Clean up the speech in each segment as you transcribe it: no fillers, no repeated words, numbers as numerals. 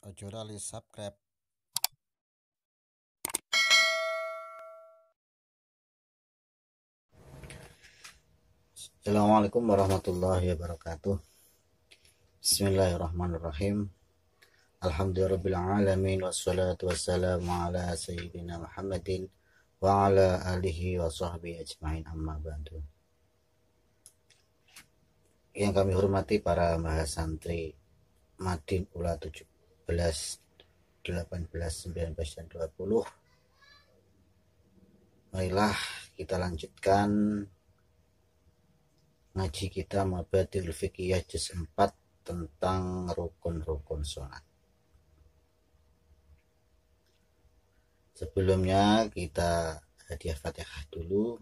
Ojo lali subscribe. Assalamualaikum warahmatullahi wabarakatuh. Bismillahirrahmanirrahim. Alhamdulillahirrabbilalamin. Wassalatu wassalamu ala sayyidina Muhammadin wa ala alihi wa sahbihi ajma'in, amma ba'du. Yang kami hormati para mahasantri Madin Ula 17, 18, 19, dan 20. Marilah kita lanjutkan ngaji kita Mabadiul Fiqhiyah juz 4 tentang rukun-rukun sholat. Sebelumnya kita hadiah Fatihah dulu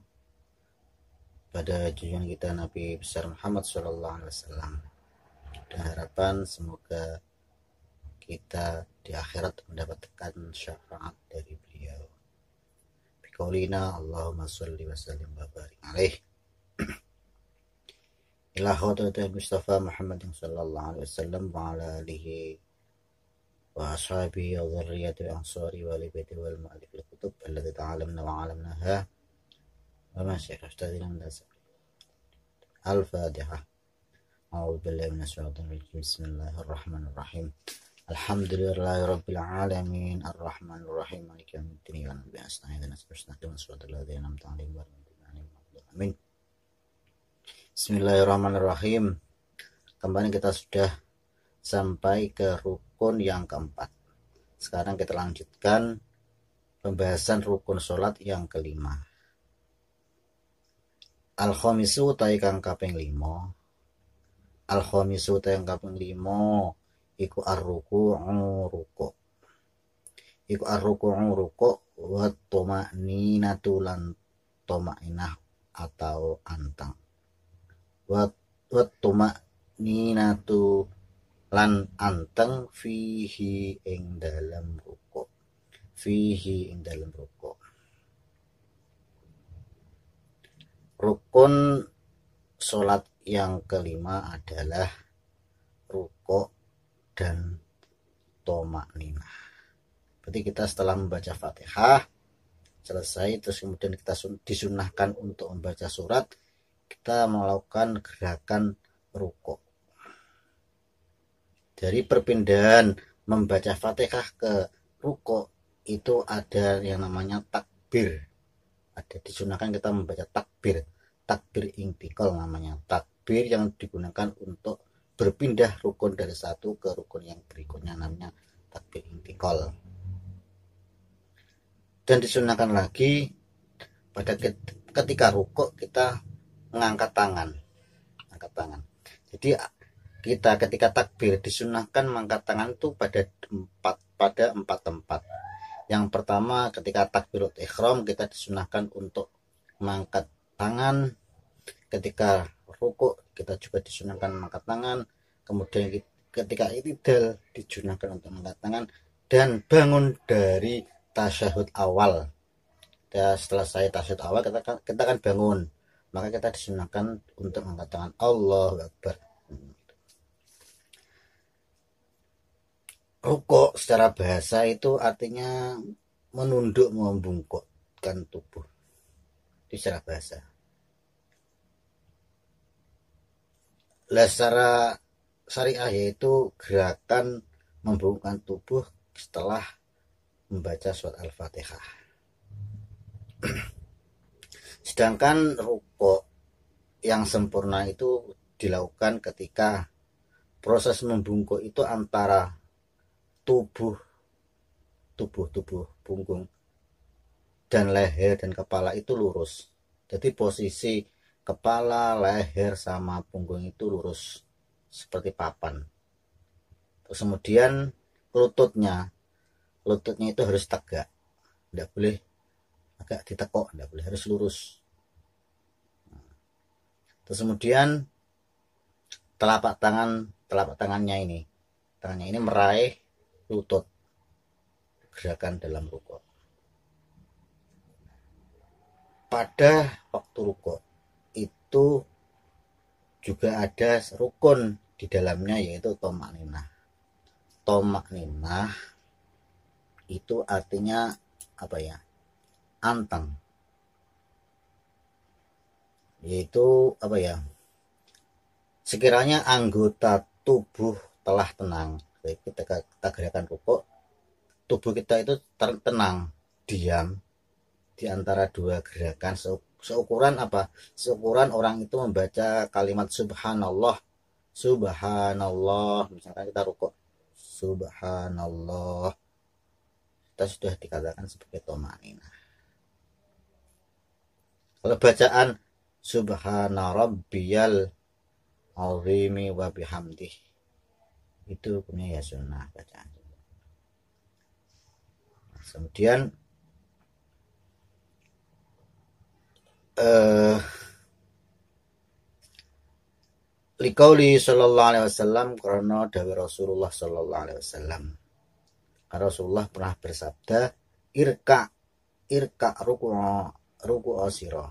pada junjungan kita Nabi besar Muhammad SAW, dan harapan semoga kita di akhirat mendapatkan syafaat dari beliau. Biqaulina Allahumma sholli wa sallim wa barik alaihi ila hadratil Mustafa Muhammadin sallallahu alaihi wasallam wa ala alihi wa ashabihi wa dzurriyyati wa ansari wa li baiti wal mu'allif al kutub allati ta'alamna wa 'alamnaha wa ma syaikh ustadzina min al-Fatihah. A'udzu billahi minasyaitonir rajim. Bismillahirrahmanirrahim. Alhamdulillahi rabbil alamin arrahmanir rahim maliki yaumiddin iyyaka na'budu wa iyyaka nasta'in ihdinas siratal ladzina an'amta 'alaihim ghairil maghdubi 'alaihim waladdallin. Amin. Bismillahirrahmanirrahim. Kemarin kita sudah sampai ke rukun yang keempat. Sekarang kita lanjutkan pembahasan rukun sholat yang kelima. Al-khamisu utai kang kaping 5. Al-khamisu utai kang kaping 5 iku ar-ruku'u ruku'. Iku ar-ruku'u ruku' wa tuma'ninatu lan tuma'inah atau antang. Wa tuma'ninatu lan anteng fihi ing dalam ruku'. Fihi ing dalam ruku'. Rukun sholat yang kelima adalah ruku' dan toma'ninah. Berarti kita setelah membaca Fatihah selesai, terus kemudian kita disunahkan untuk membaca surat, kita melakukan gerakan ruku'. Dari perpindahan membaca Fatihah ke ruku' itu ada yang namanya takbir. Ada disunahkan kita membaca takbir intikal namanya. Takbir yang digunakan untuk berpindah rukun dari satu ke rukun yang berikutnya namanya takbir intikal. Dan disunahkan lagi pada ketika rukuk kita mengangkat tangan. Jadi kita ketika takbir disunahkan mengangkat tangan itu pada empat tempat. Yang pertama ketika takbirut ihram kita disunahkan untuk mengangkat tangan. Ketika rukuk kita juga disunahkan mengangkat tangan. Kemudian ketika i'tidal disunahkan untuk mengangkat tangan, dan bangun dari tasyahud awal. Setelah saya tasyahud awal kita akan bangun, maka kita disunahkan untuk mengangkat tangan. Allahu Akbar. Rukuk secara bahasa itu artinya menunduk, membungkukkan tubuh. Itu secara bahasa. Secara syariah yaitu gerakan membungkukkan tubuh setelah membaca surat Al-Fatihah. Sedangkan rukuk yang sempurna itu dilakukan ketika proses membungkuk itu antara tubuh punggung dan leher dan kepala itu lurus. Jadi posisi kepala, leher sama punggung itu lurus seperti papan. Terus kemudian lututnya itu harus tegak, tidak boleh agak ditekuk, tidak boleh, harus lurus. Terus kemudian telapak tangannya ini meraih lutut, gerakan dalam rukuk. Pada waktu rukuk itu juga ada rukun di dalamnya yaitu toma'ninah. tomak ninah itu artinya apa ya? Anteng. Yaitu apa ya? Sekiranya anggota tubuh telah tenang. Jadi ketika kita gerakan rukuk, tubuh kita itu tenang, diam di antara dua gerakan. Seukuran apa? Seukuran orang itu membaca kalimat subhanallah, subhanallah. Misalkan kita rukuk, subhanallah, kita sudah dikatakan sebagai tomanina. Kalau bacaan subhana rabbiyal azimi wa bihamdih, itu punya ya sunnah bacaan. Kemudian liqauli sallallahu alaihi wasallam, karena dari Rasulullah sallallahu alaihi wasallam, Rasulullah pernah bersabda, irka ruku asira,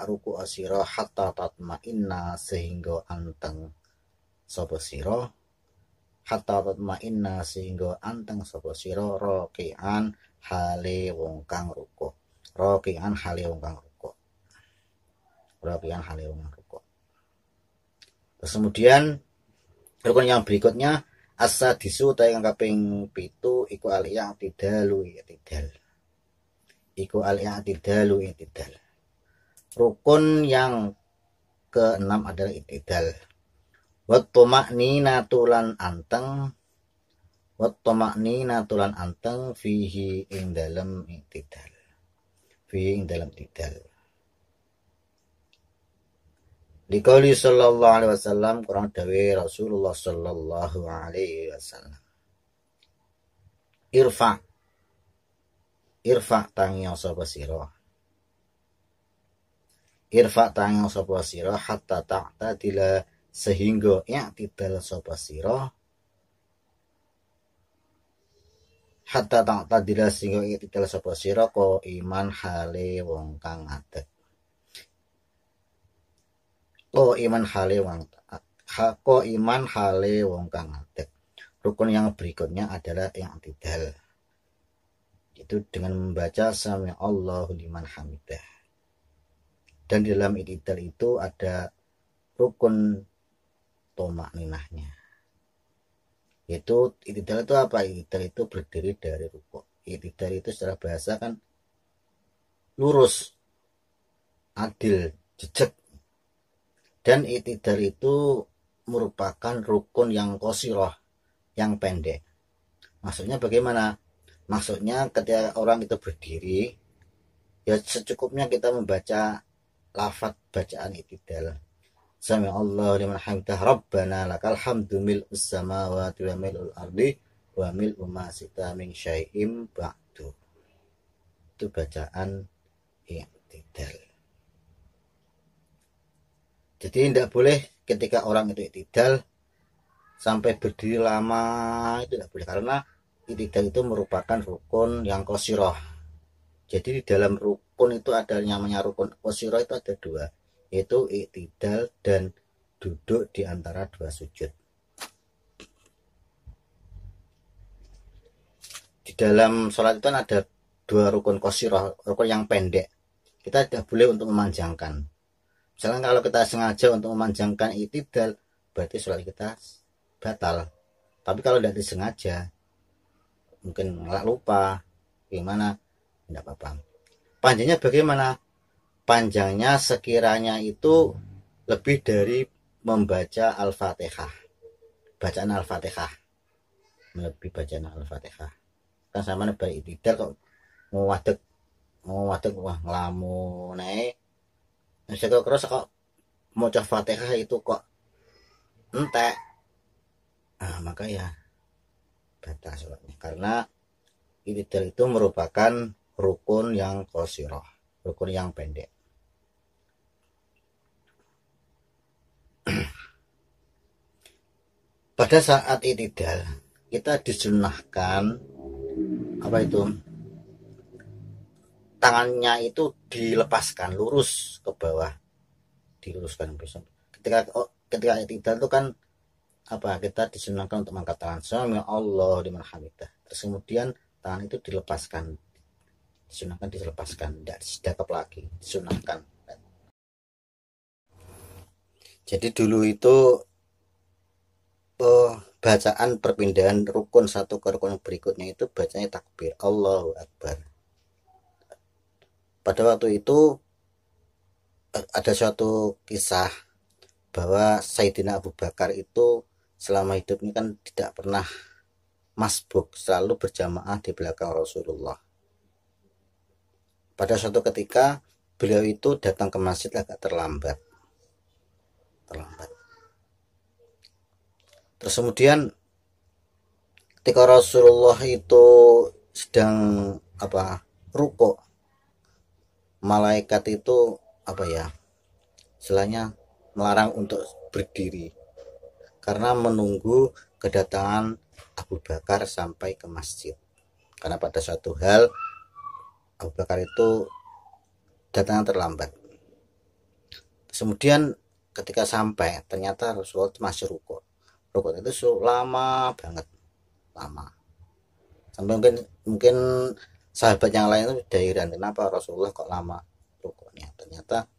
ruku asira hatta tatma'inna, sehingga anteng sapa sira, hatta tatma'inna, sehingga anteng sapa sira, raki'an hale wong kang ruku, raki'an hale wong kang ruku, raki'an hale wong kang ruku. Terus kemudian rukun yang berikutnya as-sadisu yang kaping 7 iku al-i'tidalu, i'tidal. Iku al-i'tidalu, i'tidal. Rukun yang ke-6 adalah i'tidal. Wat tuma'nina tulan anteng, wat tuma'nina tulan anteng fihi ing dalem i'tidal. Fihi ing dalem i'tidal. Liqauli sallallahu alaihi wasallam, kurang dawe Rasulullah sallallahu alaihi wasallam, irfa tangi sapa sira, irfa tangi sapa sira hatta ta'tadila, sehingga i'tidal sapa sira, hatta ta'tadila, sehingga i'tidal sapa sira ko iman hale wong kang ngadeg. Ko iman hale wong kang ngadeg. Rukun yang berikutnya adalah i'tidal, itu dengan membaca sami Allahu liman hamidah. Dan di dalam i'tidal itu ada rukun tomakninahnya. Yaitu i'tidal itu apa? I'tidal itu berdiri dari rukuk. I'tidal itu secara bahasa kan lurus, adil, jejak. Dan i'tidal itu merupakan rukun yang qasirah, yang pendek. Maksudnya bagaimana? Maksudnya ketika orang itu berdiri, ya secukupnya kita membaca lafaz bacaan i'tidal. Sami Allah liman hamidah, Rabbana lakal hamdu mil'us samawati wa mil'ul ardi wa mil'u ma sita min syai'im ba'du. Itu bacaan i'tidal. Jadi tidak boleh ketika orang itu i'tidal sampai berdiri lama, itu tidak boleh, karena i'tidal itu merupakan rukun yang qasirah. Jadi di dalam rukun itu ada namanya rukun qasirah, itu ada dua, yaitu i'tidal dan duduk di antara dua sujud. Di dalam sholat itu ada dua rukun qasirah, rukun yang pendek. Kita tidak boleh untuk memanjangkan. Misalkan kalau kita sengaja untuk memanjangkan i'tidal, berarti sholat kita batal. Tapi kalau tidak disengaja, mungkin lupa, gimana, tidak apa-apa. Panjangnya bagaimana? Panjangnya sekiranya itu lebih dari membaca Al-Fatihah. Bacaan Al-Fatihah. Lebih bacaan Al-Fatihah. Kan sama nih i'tidal kok mau wadeg wah ngelamun naik. Saya kok mau cah Fatihah itu kok entek. Maka ya batal sholatnya, karena i'tidal itu merupakan rukun yang qasirah, rukun yang pendek. Pada saat i'tidal kita disunahkan apa itu? Tangannya itu dilepaskan lurus ke bawah, diluruskan. Ketika i'tidal itu kan kita disunahkan untuk mengangkat tangan sami Allah liman hamidah. Terus kemudian tangan itu dilepaskan, disunahkan dilepaskan, tidak disedekap lagi, disunahkan. Jadi dulu itu bacaan perpindahan rukun satu ke rukun berikutnya itu bacanya takbir Allahu Akbar. Pada waktu itu ada suatu kisah bahwa Sayyidina Abu Bakar itu selama hidup ini kan tidak pernah masbuk, selalu berjamaah di belakang Rasulullah. Pada suatu ketika beliau itu datang ke masjid agak terlambat. Terus kemudian ketika Rasulullah itu sedang rukuk, malaikat itu istilahnya melarang untuk berdiri karena menunggu kedatangan Abu Bakar sampai ke masjid. Karena pada suatu hal Abu Bakar itu datang terlambat. Kemudian ketika sampai ternyata Rasulullah masih rukuk itu lama banget, sampai mungkin sahabat yang lain itu heran kenapa Rasulullah kok lama rukuknya. Ternyata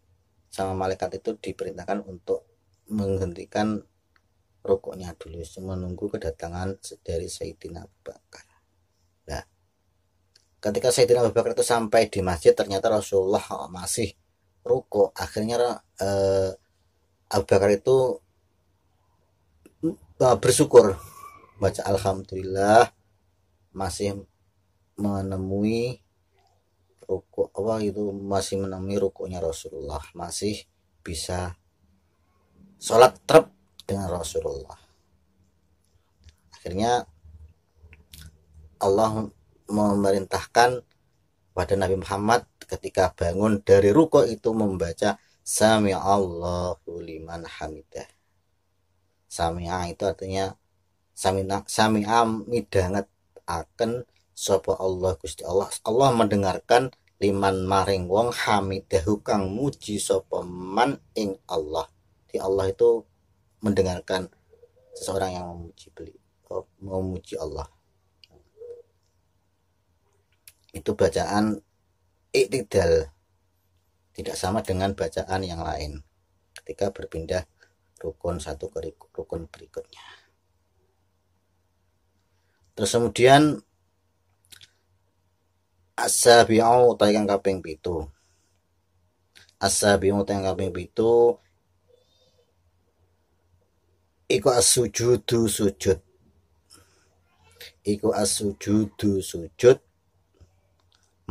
sama malaikat itu diperintahkan untuk menghentikan rukuknya dulu, menunggu kedatangan dari Sayyidina Abu Bakar. Nah, ketika Sayyidina Abu Bakar itu sampai di masjid, ternyata Rasulullah masih rukuk. Akhirnya Abu Bakar itu bersyukur, baca alhamdulillah masih menemui rukuk masih menemui rukuknya Rasulullah, masih bisa sholat trep dengan Rasulullah. Akhirnya Allah memerintahkan pada Nabi Muhammad ketika bangun dari rukuk itu membaca sami Allahu liman hamidah. Sami'a itu artinya sami'a midhanget akan sapa Allah Gusti Allah. Allah mendengarkan liman maring wong hamidahu kang muji sapa man ing Allah. Di Allah itu mendengarkan seseorang yang memuji Allah. Itu bacaan iktidal, tidak sama dengan bacaan yang lain ketika berpindah rukun satu ke rukun berikutnya. Terus kemudian as-sabi'u tayang kaping 7. As-sabi'u tayang kaping 7 iku as-sujudu sujud. Iku as-sujudu sujud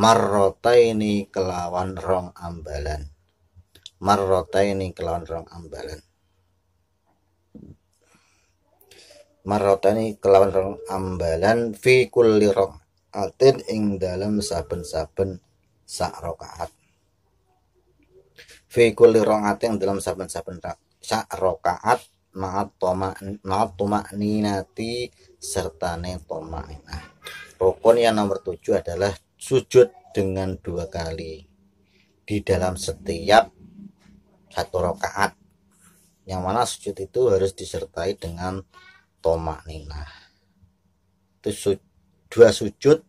marrotaini kelawan rong ambalan. Marrotaini kelawan rong ambalan. Marrotani kelawan rong ambalan fi kulli rakaatin ing dalam saben-saben sak rakaat. Fi kulli rakaatin dalam saben-saben sak rakaat ma'at tumakninati sertane tumakninah. Rukun yang nomor 7 adalah sujud dengan 2 kali di dalam setiap satu rakaat, yang mana sujud itu harus disertai dengan tumakninah. Itu 2 sujud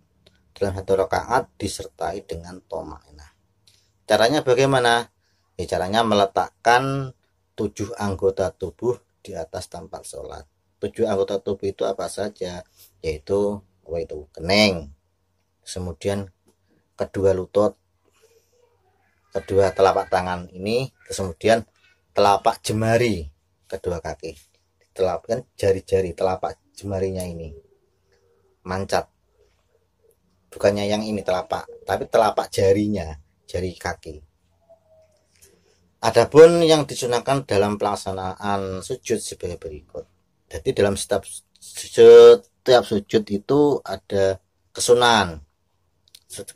dalam satu rakaat disertai dengan tumakninah. Caranya bagaimana? Caranya meletakkan 7 anggota tubuh di atas tempat sholat. 7 anggota tubuh itu apa saja? Yaitu kening, kemudian kedua lutut, kedua telapak tangan ini, kemudian telapak jemari kedua kaki. Kan jari-jari telapak jemarinya ini mancat, bukannya yang ini telapak, tapi telapak jarinya, jari kaki. Adapun yang disunahkan dalam pelaksanaan sujud sebagai berikut. Jadi dalam setiap sujud itu ada kesunahan.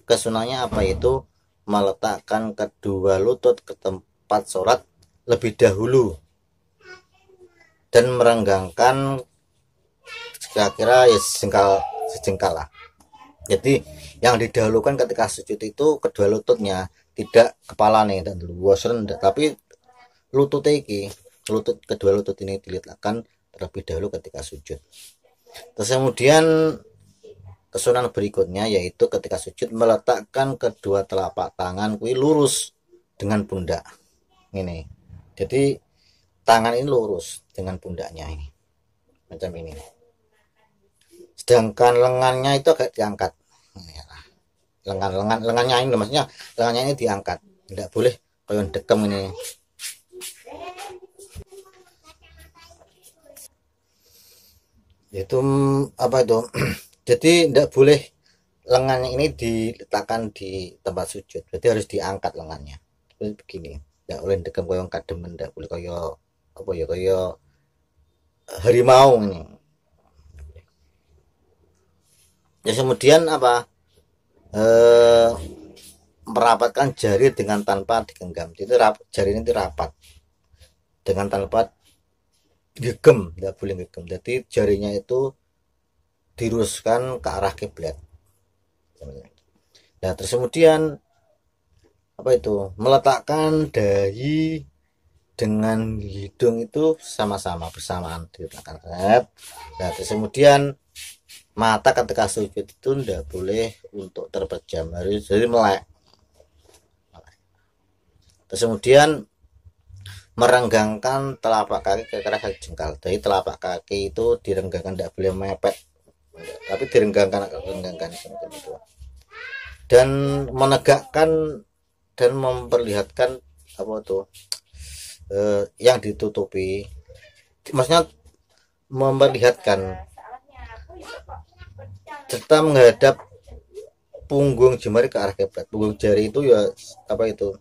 Kesunahnya apa? Itu meletakkan kedua lutut ke tempat sholat lebih dahulu dan merenggangkan kira-kira sejengkal lah. Jadi yang didahulukan ketika sujud itu kedua lututnya, tidak kepala nih dan luas rendah, tapi kedua lutut ini diletakkan terlebih dahulu ketika sujud. Terus kemudian kesunahan berikutnya yaitu ketika sujud meletakkan kedua telapak tangan kui lurus dengan pundak ini. Jadi tangan ini lurus dengan pundaknya ini macam ini, sedangkan lengannya itu agak diangkat. Lengannya ini maksudnya lengannya ini diangkat, tidak boleh kayak dekem ini. Itu apa itu jadi tidak boleh lengannya ini diletakkan di tempat sujud, berarti harus diangkat lengannya seperti begini, tidak boleh dekem kayak kademen, tidak boleh kayak apa ya, kayak harimau ini. Ya kemudian apa, merapatkan jari dengan tanpa digenggam. Itu jari ini rapat dengan tanpa gegem, tidak boleh gegem. Jadi jarinya itu diruskan ke arah kiblat. Nah terus kemudian apa itu, meletakkan dahi dengan hidung itu sama-sama bersamaan diletakkan. Nah terus kemudian mata ketika sujud itu tidak boleh untuk terpejam, harus jadi melek. Terus kemudian merenggangkan telapak kaki ke arah kaki jengkal. Jadi telapak kaki itu direnggangkan, tidak boleh mepet, tapi direnggangkan gitu. Dan menegakkan dan memperlihatkan apa tuh yang ditutupi, maksudnya memperlihatkan serta menghadap punggung jemari ke arah kiblat. Punggung jari itu ya apa itu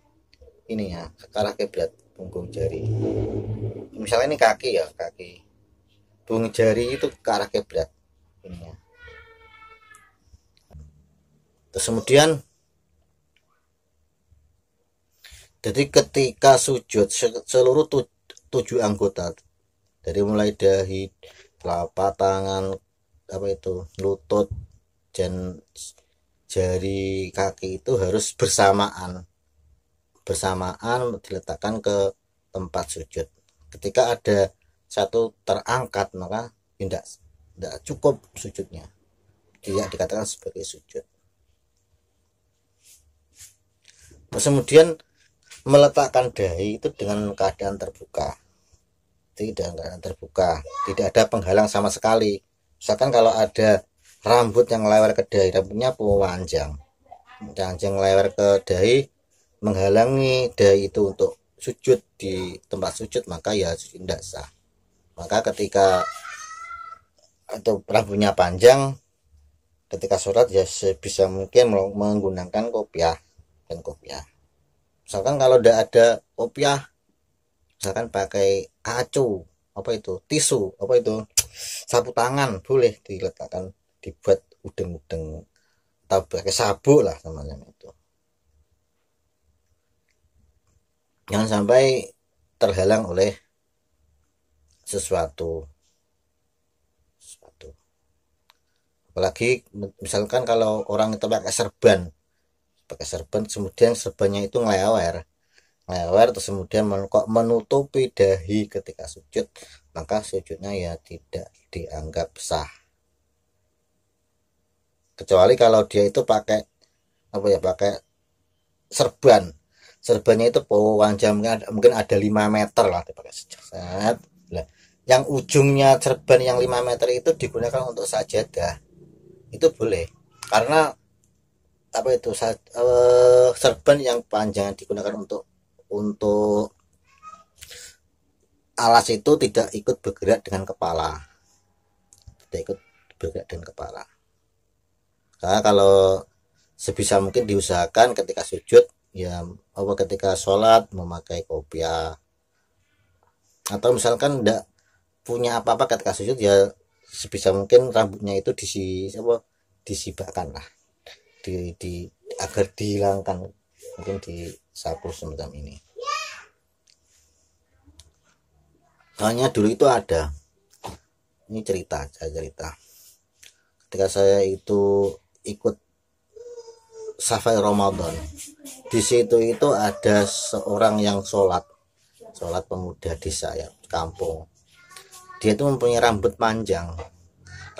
ini ya, ke arah kiblat punggung jari. Misalnya ini kaki ya, kaki, punggung jari itu ke arah kiblat ini ya. Terus kemudian jadi ketika sujud seluruh 7 anggota dari mulai dahi, telapak tangan, apa itu lutut, dan jari kaki itu harus bersamaan diletakkan ke tempat sujud. Ketika ada satu terangkat maka tidak cukup sujudnya, tidak dikatakan sebagai sujud. Terus kemudian meletakkan dahi itu dengan keadaan terbuka, tidak ada penghalang sama sekali. Misalkan kalau ada rambut yang lewat ke dahi, rambutnya panjang lewat ke dahi, menghalangi dahi itu untuk sujud di tempat sujud, maka ya sujud tidak sah. Maka ketika atau rambutnya panjang ketika sholat ya sebisa mungkin menggunakan kopiah. Misalkan kalau tidak ada kopiah, misalkan pakai kacu, apa itu tisu, apa itu sapu tangan, boleh diletakkan, dibuat udeng-udeng atau pakai sabuk lah namanya itu. Jangan sampai terhalang oleh sesuatu. Apalagi misalkan kalau orang itu pakai serban kemudian serbannya itu ngelewer terus kemudian menutupi dahi ketika sujud, maka sujudnya ya tidak dianggap sah. Kecuali kalau dia itu pakai apa ya, pakai serbannya itu panjang, mungkin ada 5 meter lah dipakai set. Yang ujungnya serban yang 5 meter itu digunakan untuk sajadah, itu boleh, karena apa itu serban yang panjang digunakan untuk alas itu tidak ikut bergerak dengan kepala, karena kalau sebisa mungkin diusahakan ketika sujud ya, ketika sholat memakai kopiah, atau misalkan tidak punya apa-apa ketika sujud ya sebisa mungkin rambutnya itu disibakkan lah, agar dihilangkan, mungkin disapu semacam ini. Soalnya dulu itu ada, ini cerita ketika saya itu ikut Safai Ramadan, di situ itu ada seorang yang sholat pemuda desa ya, kampung. dia itu mempunyai rambut panjang,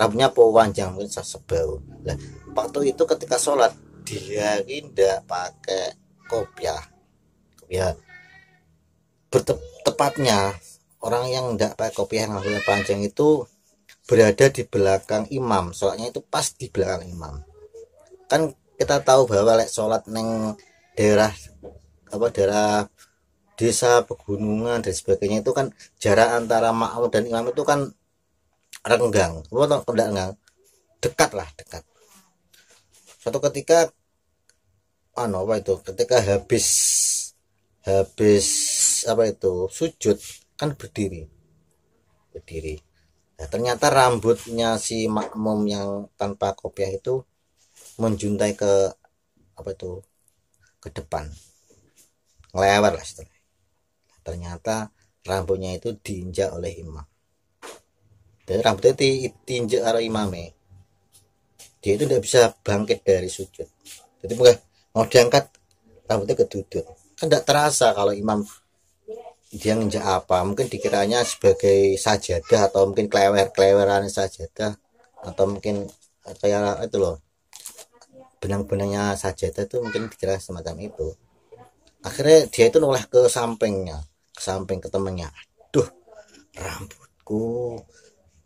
rambutnya panjang mungkin sebau. Nah, waktu itu ketika sholat dia tidak pakai kopiah. Ya, tepatnya orang yang tidak pakai kopiah yang rambutnya panjang itu berada di belakang imam, sholatnya itu pas di belakang imam. Kan kita tahu bahwa lek sholat neng daerah daerah desa pegunungan dan sebagainya itu kan jarak antara makmum dan imam itu kan renggang, enggak, dekat lah, dekat. Suatu ketika ketika habis habis sujud kan berdiri. Nah, ternyata rambutnya si makmum yang tanpa kopiah itu menjuntai ke ke depan, ngelewer lah setelah. Ternyata rambutnya itu diinjak oleh imam. Dan rambutnya diinjak oleh imamnya. Dia itu tidak bisa bangkit dari sujud. Jadi mau diangkat rambutnya keduduk. Kan tidak terasa kalau imam dia nginjak apa. Mungkin dikiranya sebagai sajadah atau mungkin keleweran sajadah atau mungkin kayak itu loh, benang-benangnya sajadah itu mungkin dikira semacam itu. Akhirnya dia itu noleh ke sampingnya, ke samping ke temennya. Aduh, rambutku,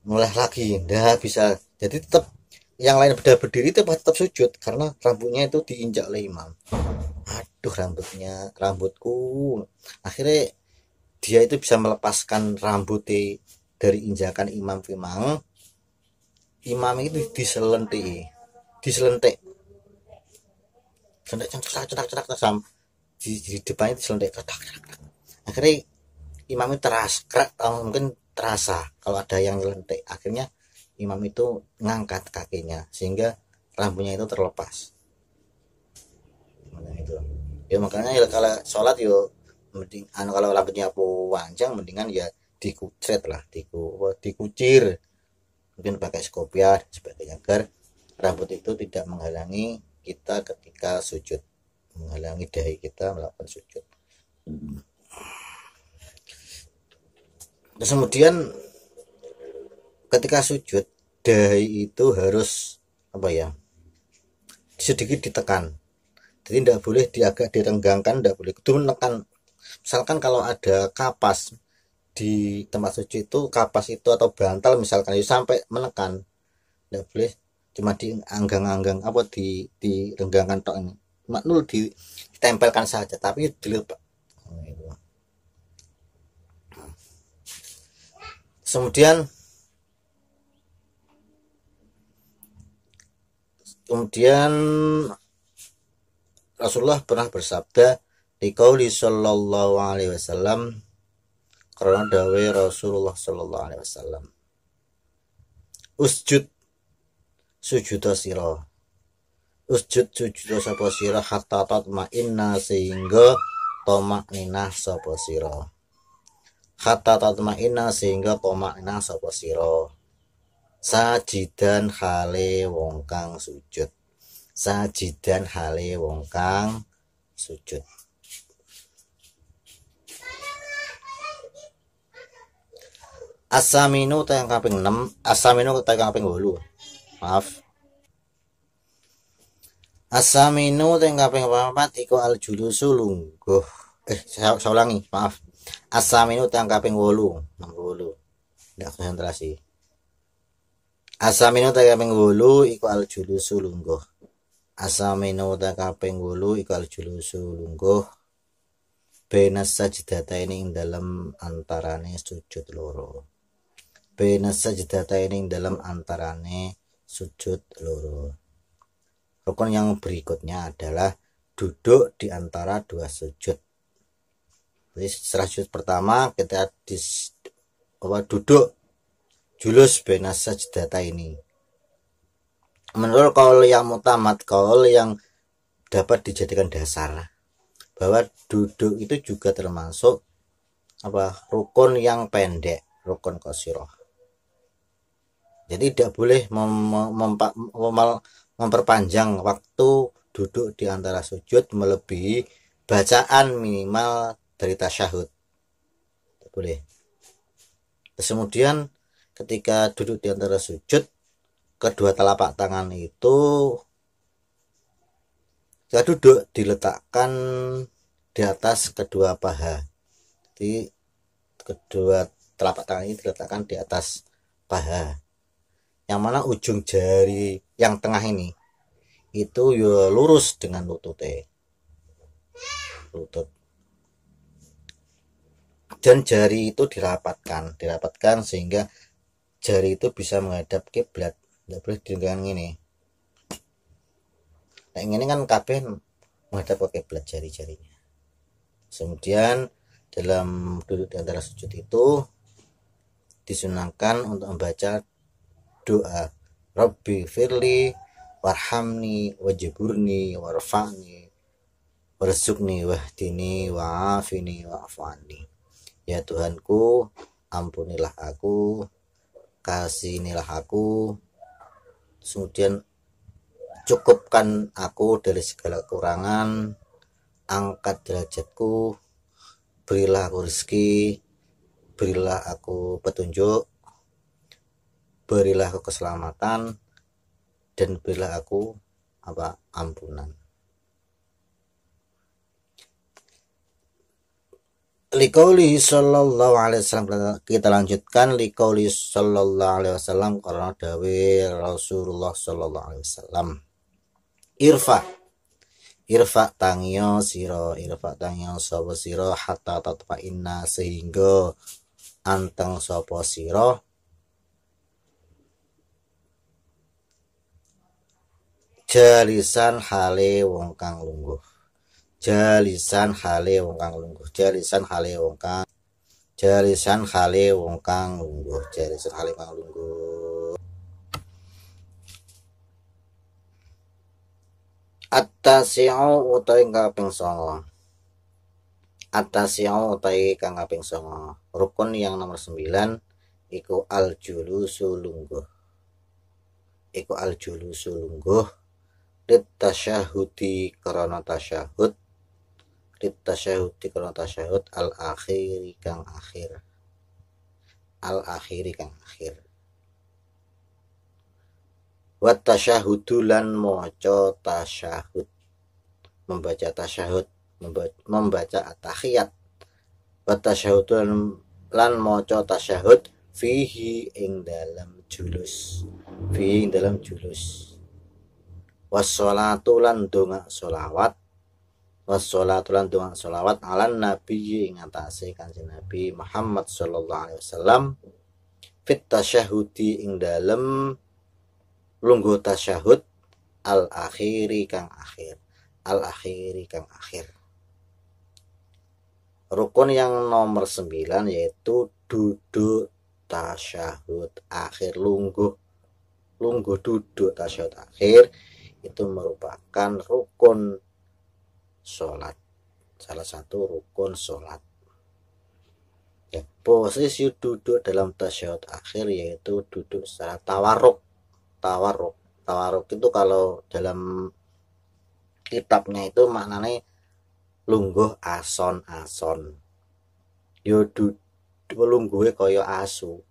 noleh lagi, nggak bisa. Jadi tetap yang lain berdiri tetap sujud karena rambutnya itu diinjak oleh imam. Aduh, rambutku. Akhirnya dia itu bisa melepaskan rambutnya dari injakan imam. Imam itu diselentik cetak di depannya diselentik. Akhirnya imam itu mungkin terasa kalau ada yang nyelentik. Akhirnya imam itu ngangkat kakinya sehingga rambutnya itu terlepas. Itu ya, makanya ya kalau sholat yo mending kalau rambutnya panjang mendingan ya dikucret lah, dikucir, mungkin pakai skopiah dan sebagainya agar rambut itu tidak menghalangi kita ketika sujud, menghalangi dahi kita melakukan sujud. Terus kemudian ketika sujud dahi itu harus sedikit ditekan. Jadi tidak boleh agak direnggangkan, tidak boleh itu menekan. Misalkan kalau ada kapas di tempat sujud itu, kapas itu atau bantal misalkan itu sampai menekan, tidak boleh cuma dianggang-anggang direnggangkan tok ini, maknul ditempelkan saja tapi dilepas. Kemudian Rasulullah pernah bersabda di qauli sallallahu alaihi wasallam, karena dawe Rasulullah sallallahu alaihi wasallam, usjud sujuda sira, usjud sapa sira hatta tatma'inna sehingga tamakninah sapa sira, hatta tatma'inna sehingga tamakninah sapa sira, sajidan hale wong kang sujud, sajidan hale wong kang sujud. Asaminu tayang kaping 6, asaminu tayang kaping 8. Maaf. Asaminu tayang kaping 4 iku al julusu lungguh. Saya ulangi, maaf. Asaminu tayang kaping 8, 68. Ndak konsentrasi. Asaminu tayang kaping 8 iku al julusu lungguh. Asaminu tayang kaping 8 iku al julusu lungguh. Benas sajdataini ing dalam antarane sujud loro. Benas sajdataini ing dalam antarane sujud loro. Rukun yang berikutnya adalah duduk di antara dua sujud. Jadi setelah sujud pertama kita duduk julus benas sajdataini. Menurut kaul yang mutamad, kaul yang dapat dijadikan dasar, bahwa duduk itu juga termasuk rukun yang pendek, rukun qasirah. Jadi tidak boleh memperpanjang waktu duduk di antara sujud melebihi bacaan minimal dari tasyahud. Tidak boleh. Terus kemudian ketika duduk di antara sujud, kedua telapak tangan itu ketika duduk diletakkan di atas kedua paha. Jadi kedua telapak tangan ini diletakkan di atas paha, yang mana ujung jari yang tengah ini itu ya lurus dengan lutut, dan jari itu dirapatkan sehingga jari itu bisa menghadap kiblat. Nggak boleh dengan ini. Nah ini kan kabeh menghadap ke kiblat jari-jarinya. Kemudian dalam duduk di antara sujud itu disunahkan untuk membaca doa Rabbi firli warhamni wajiburni warfa'ni warzuqni wahdini wa'afini wa'afani. Ya Tuhanku, ampunilah aku, kasihinilah aku, kemudian cukupkan aku dari segala kekurangan, angkat derajatku, berilah aku rezeki, berilah aku petunjuk, berilah aku keselamatan, dan berilah aku ampunan. Liqauli sallallahu alaihi wasallam, kita lanjutkan liqauli sallallahu alaihi wasallam, karena dawe Rasulullah sallallahu alaihi wasallam, irfa tangyo sapa sira hatta tatfa inna, sehingga anteng sapa sira jalisan hale wong kang lungguh. Jalisan hale wong kang lungguh. At-tasi'u utawi kaping 9. At-tasi'u utawi kang kaping 9. Rukun yang nomor 9 iku al-julusu lungguh. Lit tasyahudi karana tasyahud. Al-akhiri kang akhir. Wat tasyahudu lan maca tasyahud, membaca tasyahud, membaca at-tahiyat. Wat tasyahudu lan maca tasyahud fihi ing dalam julus. Wassalatu lan donga solawat alan nabi ing atase Kanjeng Nabi Muhammad sallallahu alaihi wasallam fit tasyahudi ing dalem lungguh tasyahud al-akhiri kang akhir. Rukun yang nomor 9 yaitu duduk tasyahud akhir, lungguh duduk tasyahud akhir itu merupakan rukun sholat, salah satu rukun sholat. Ya, posisi duduk dalam tasyahud akhir yaitu duduk secara tawarruk itu kalau dalam kitabnya itu maknanya lungguh ason yo lungguhe kaya asu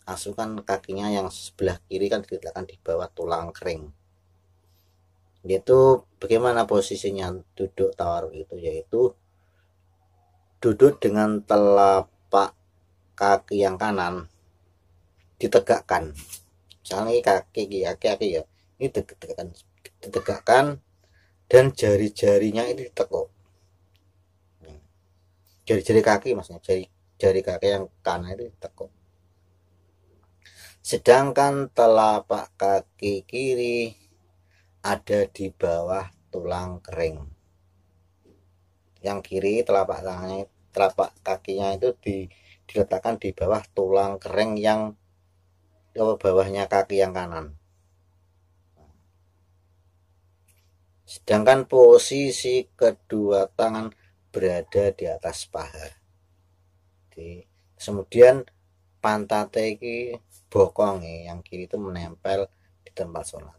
asu kan kakinya yang sebelah kiri kan diletakkan di bawah tulang kering. Itu bagaimana posisinya duduk tawarruk itu, yaitu duduk dengan telapak kaki yang kanan ditegakkan. Misalnya kaki ya ini ditegakkan dan jari-jarinya ini ditekuk. Jari-jari kaki maksudnya, jari kaki yang kanan itu ditekuk. Sedangkan telapak kaki kiri ada di bawah tulang kering. Yang kiri telapak kakinya itu diletakkan di bawah tulang kering yang bawahnya kaki yang kanan. Sedangkan posisi kedua tangan berada di atas paha. Kemudian pantate iki bokonge yang kiri itu menempel di tempat sholat.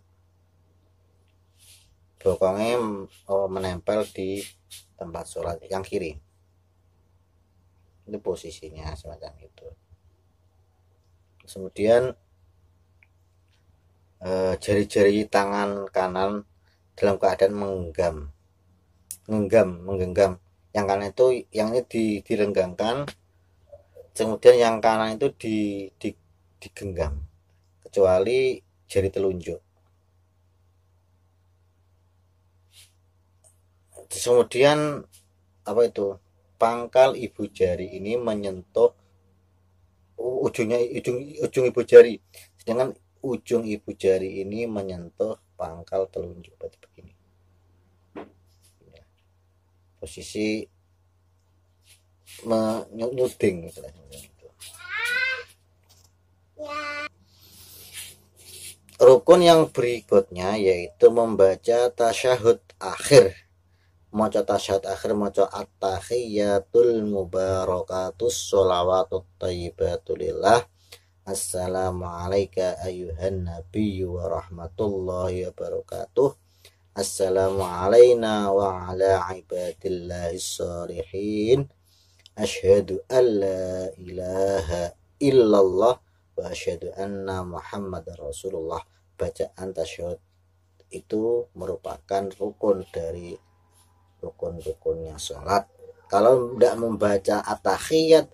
Bokongnya menempel di tempat sholat yang kiri. itu posisinya semacam itu. Kemudian jari-jari tangan kanan dalam keadaan menggenggam. Yang kanan itu yang ini direnggangkan, kemudian yang kanan itu digenggam, kecuali jari telunjuk. Kemudian apa itu, pangkal ibu jari ini menyentuh ujung ibu jari, sedangkan ujung ibu jari ini menyentuh pangkal telunjuk. Berarti begini posisi menyuding istilahnya itu. Rukun yang berikutnya yaitu membaca tasyahud akhir. Maca tasyahud akhir, maca at-tahiyyatul mubarakatus sholawatut thayyibatulillah. Assalamualaikum ayyuhan nabiyyu wa rahmatullahi wabarakatuh. Assalamualaikum wa ala ibadillahis sholihin. Asyhadu an la ilaha illallah wa asyhadu anna muhammadar rasulullah. Bacaan tasyahud itu merupakan rukun dari rukun-rukunnya sholat. Kalau tidak membaca at-tahiyyat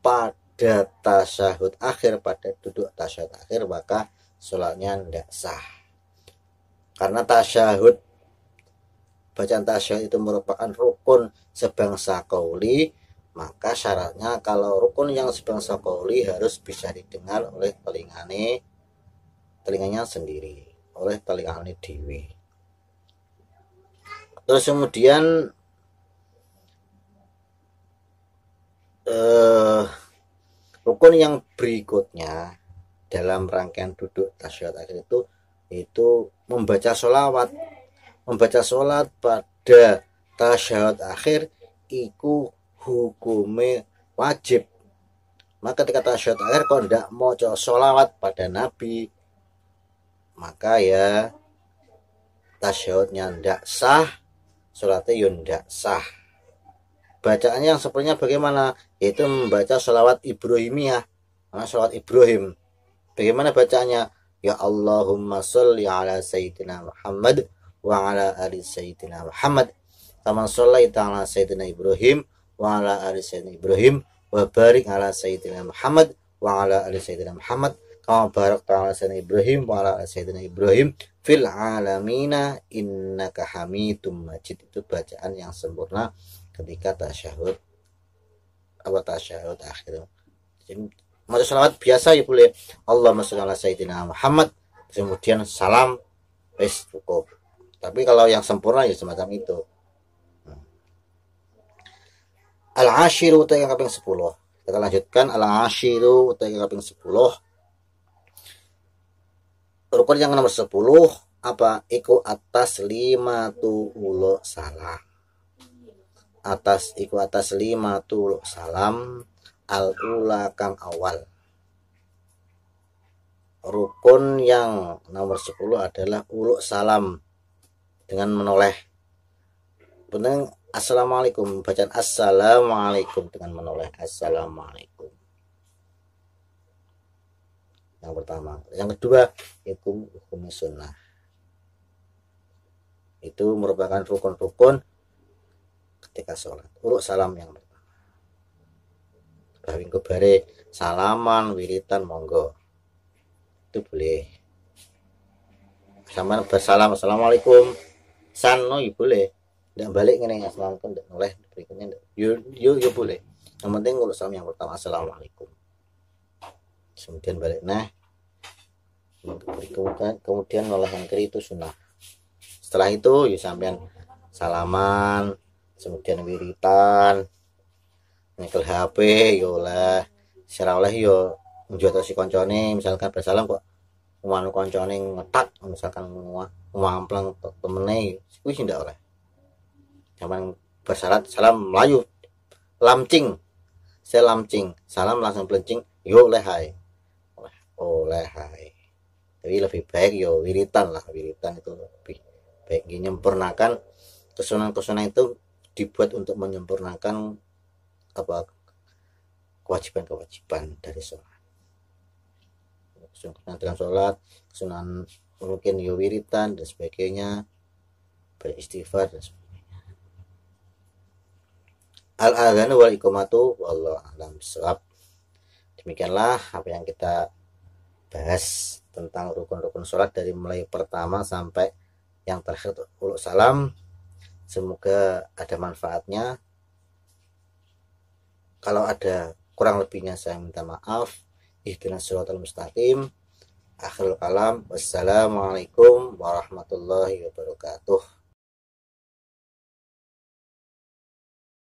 pada tasyahud akhir, pada duduk tasyahud akhir, maka sholatnya tidak sah. Karena tasyahud, bacaan tasyahud itu merupakan rukun sebangsa qauli, maka syaratnya kalau rukun yang sebangsa qauli harus bisa didengar oleh telinganya sendiri, oleh telinganya dewi. Terus kemudian rukun yang berikutnya dalam rangkaian duduk tasyahud akhir itu membaca sholawat. Membaca sholat pada tasyahud akhir iku hukume wajib. Maka ketika tasyahud akhir kalau tidak mau sholawat pada Nabi, maka ya tasyahudnya tidak sah, sholatnya ya tidak sah. Bacaannya yang sepertinya bagaimana? Yaitu membaca sholawat Ibrahimiyah, sholawat Ibrahim. Bagaimana bacaannya? Ya Allahumma sholli ala sayyidina Muhammad wa ala ali sayyidina Muhammad kama shallaita ala sayyidina Ibrahim wa ala ali sayyidina Ibrahim wa barik ala sayyidina Muhammad wa ala ali sayyidina Muhammad kama barakta ala sayyidina Ibrahim wa ala ali sayyidina Ibrahim fil alamina innaka hamidum majid. Itu bacaan yang sempurna ketika tasyahud akhir. Jadi maca sholawat biasa ya boleh, Allahumma sholli ala sayyidina Muhammad, kemudian salam, wis cukup. Tapi kalau yang sempurna ya semacam itu. Al-ashiru utai kaping 10. Kita lanjutkan al-ashiru utai kaping 10. Rukun yang nomor 10 apa? Iku atas 5 ulo salam. Atas 5 ulo salam al-ula kang awal. Rukun yang nomor 10 adalah uluk salam dengan menoleh. Benar, assalamualaikum, bacaan assalamualaikum dengan menoleh assalamualaikum. Yang pertama. Yang kedua, hukum sunnah. Itu merupakan rukun-rukun ketika sholat. Uluk salam yang pertama. Bawing bare salaman wiritan monggo. Itu boleh. Sama bersalam assalamualaikum sano ya boleh. Tidak balik ngene assalamualaikum ndak oleh berikutnya ndak. Yo boleh. Yang penting uluk salam yang pertama assalamualaikum. Kemudian balik kemudian malah yang kiri itu sunnah. Setelah itu ya sampean salaman, kemudian wiritan, nyekel HP yo lah, secara oleh yo njoto si koncone, misalkan bersalam kok nganu koncone ngetak, misalkan ngompleng temene kuwi sih ndak oleh. Zaman bersyarat salam melayu lamcing, saya lamcing, salam langsung pelencing, yo oleh hai. Oleh hai. Jadi lebih baik yo wiritan lah, wiritan itu lebih baik. Menyempurnakan kesunahan-kesunahan itu dibuat untuk menyempurnakan apa kewajiban-kewajiban dari sholat. Kesunahan dalam sholat, kesunahan mungkin wiritan dan sebagainya, beristighfar dan sebagainya. Al-adzan wal iqamatu wallahu a'lam bishawab. Demikianlah apa yang kita bahas tentang rukun-rukun sholat dari mulai pertama sampai yang terakhir uluk salam. Semoga ada manfaatnya. Kalau ada kurang lebihnya saya minta maaf. Ihdinas shiratal mustaqim. Akhirul kalam. Wassalamualaikum warahmatullahi wabarakatuh.